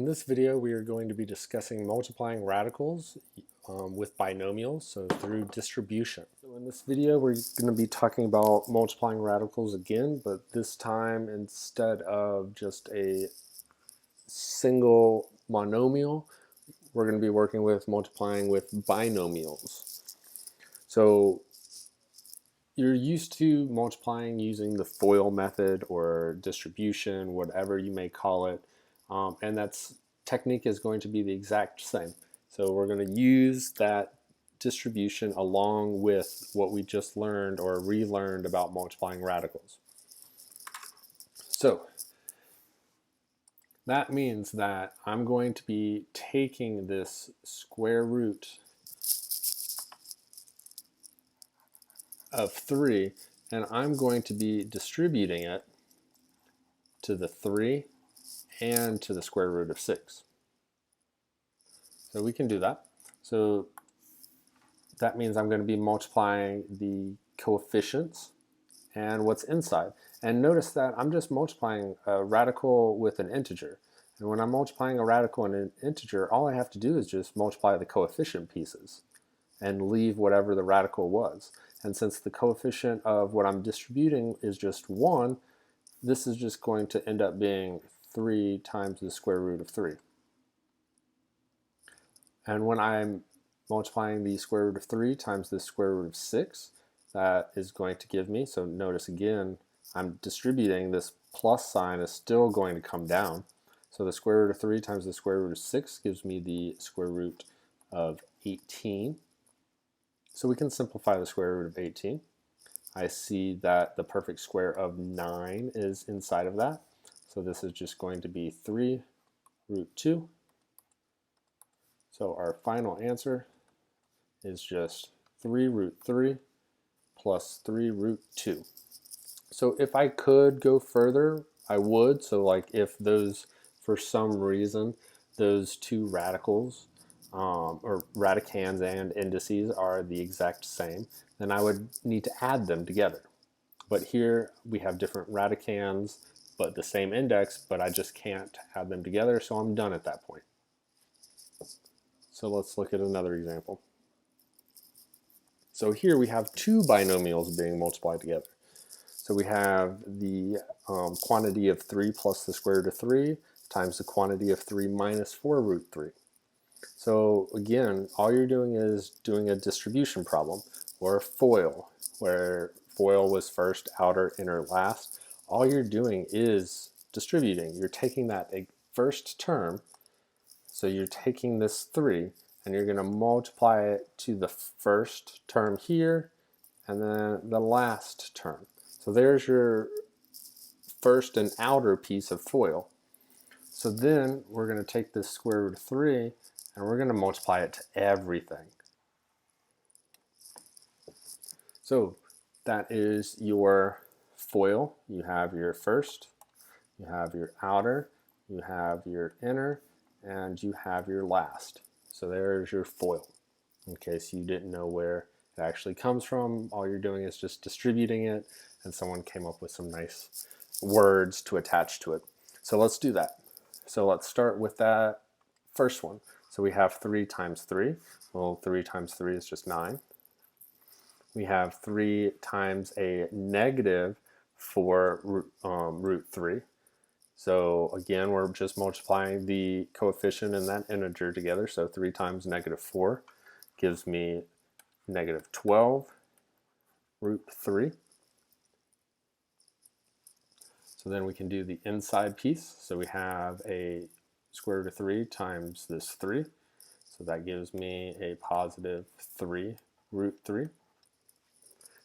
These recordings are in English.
In this video, we are going to be discussing multiplying radicals with binomials, so through distribution. So in this video, we're going to be talking about multiplying radicals again, but this time instead of just a single monomial, we're going to be working with multiplying with binomials. So you're used to multiplying using the FOIL method or distribution, whatever you may call it. And that's technique is going to be the exact same. So we're going to use that distribution along with what we just learned or relearned about multiplying radicals. So that means that I'm going to be taking this square root of 3 and I'm going to be distributing it to the 3 and to the square root of 6. So we can do that. So that means I'm going to be multiplying the coefficients and what's inside. And notice that I'm just multiplying a radical with an integer. And when I'm multiplying a radical and an integer, all I have to do is just multiply the coefficient pieces and leave whatever the radical was. And since the coefficient of what I'm distributing is just 1, this is just going to end up being 3 times the square root of 3. And when I'm multiplying the square root of 3 times the square root of 6, that is going to give me, so notice again, I'm distributing, this plus sign is still going to come down. So the square root of 3 times the square root of 6 gives me the square root of 18. So we can simplify the square root of 18. I see that the perfect square of 9 is inside of that. So this is just going to be 3 root 2. So our final answer is just 3 root 3 plus 3 root 2. So if I could go further, I would. So like if those, for some reason, those two radicals or radicands and indices are the exact same, then I would need to add them together. But here we have different radicands, but the same index, but I just can't add them together, so I'm done at that point. So let's look at another example. So here we have two binomials being multiplied together. So we have the quantity of 3 plus the square root of 3 times the quantity of 3 minus 4 root 3. So again, all you're doing is doing a distribution problem, or a FOIL, where FOIL was first, outer, inner, last. All you're doing is distributing. You're taking that first term, so you're taking this 3, and you're going to multiply it to the first term here, and then the last term. So there's your first and outer piece of FOIL. So then we're going to take this square root of 3, and we're going to multiply it to everything. So that is your FOIL. You have your first, you have your outer, you have your inner, and you have your last. So there's your FOIL. In case you didn't know where it actually comes from, all you're doing is just distributing it, and someone came up with some nice words to attach to it. So let's do that. So let's start with that first one. So we have 3 times 3. Well, 3 times 3 is just 9. We have 3 times a negative 4 root 3. So again, we're just multiplying the coefficient and that integer together. So 3 times negative 4 gives me negative 12 root 3. So then we can do the inside piece. So we have a square root of 3 times this 3. So that gives me a positive 3 root 3.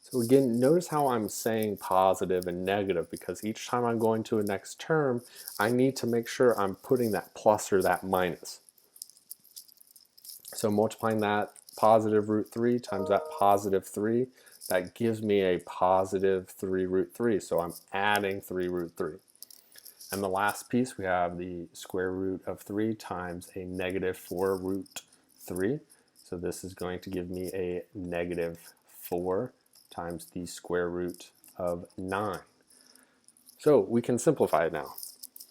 So again, notice how I'm saying positive and negative, because each time I'm going to a next term, I need to make sure I'm putting that plus or that minus. So multiplying that positive root 3 times that positive 3, that gives me a positive 3 root 3. So I'm adding 3 root 3. And the last piece, we have the square root of 3 times a negative 4 root 3. So this is going to give me a negative 4 times the square root of 9. So we can simplify it now.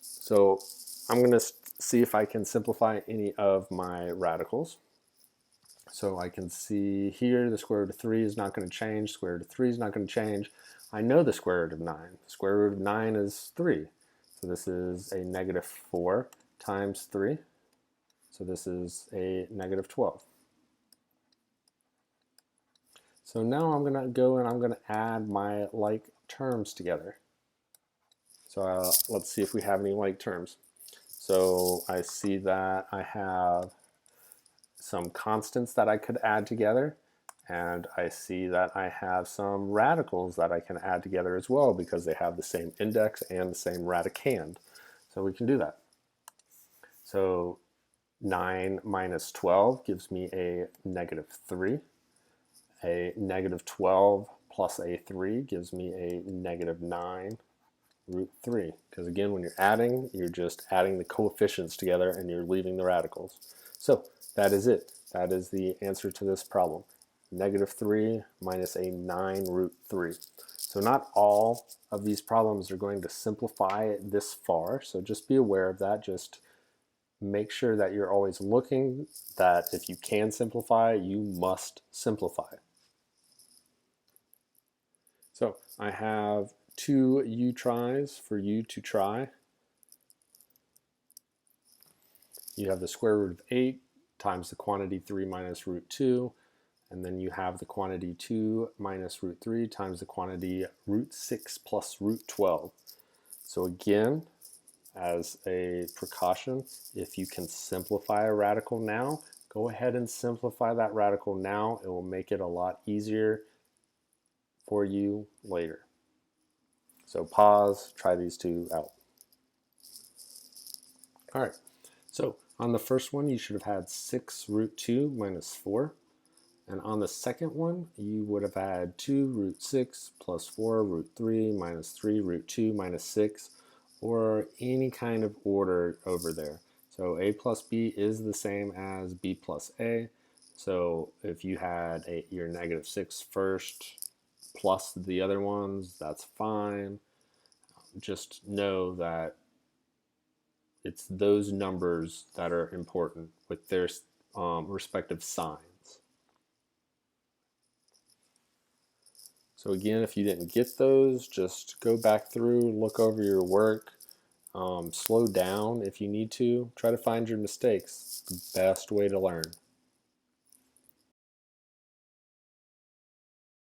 So I'm going to see if I can simplify any of my radicals. So I can see here the square root of 3 is not going to change, square root of 3 is not going to change. I know the square root of 9. The square root of 9 is 3. So this is a negative 4 times 3. So this is a negative 12. So now I'm going to go and I'm going to add my like terms together. So let's see if we have any like terms. So I see that I have some constants that I could add together, and I see that I have some radicals that I can add together as well because they have the same index and the same radicand. So we can do that. So 9 minus 12 gives me a negative 3. A negative 12 plus a 3 gives me a negative 9 root 3. Because again, when you're adding, you're just adding the coefficients together and you're leaving the radicals. So that is it. That is the answer to this problem. Negative 3 minus a 9 root 3. So not all of these problems are going to simplify this far. So just be aware of that. Just make sure that you're always looking that if you can simplify, you must simplify. So I have 2 u tries for you to try. You have the square root of 8 times the quantity 3 minus root 2, and then you have the quantity 2 minus root 3 times the quantity root 6 plus root 12. So again, as a precaution, if you can simplify a radical now, go ahead and simplify that radical now. It will make it a lot easier for you later. So pause, try these two out. All right, so on the first one, you should have had 6 root 2 minus 4. And on the second one, you would have had 2 root 6 plus 4 root 3 minus 3 root 2 minus 6, or any kind of order over there. So a plus b is the same as b plus a. So if you had your negative 6 first plus the other ones, that's fine. Just know that it's those numbers that are important with their respective signs. So again, if you didn't get those, just go back through, look over your work, slow down if you need to. Try to find your mistakes. It's the best way to learn.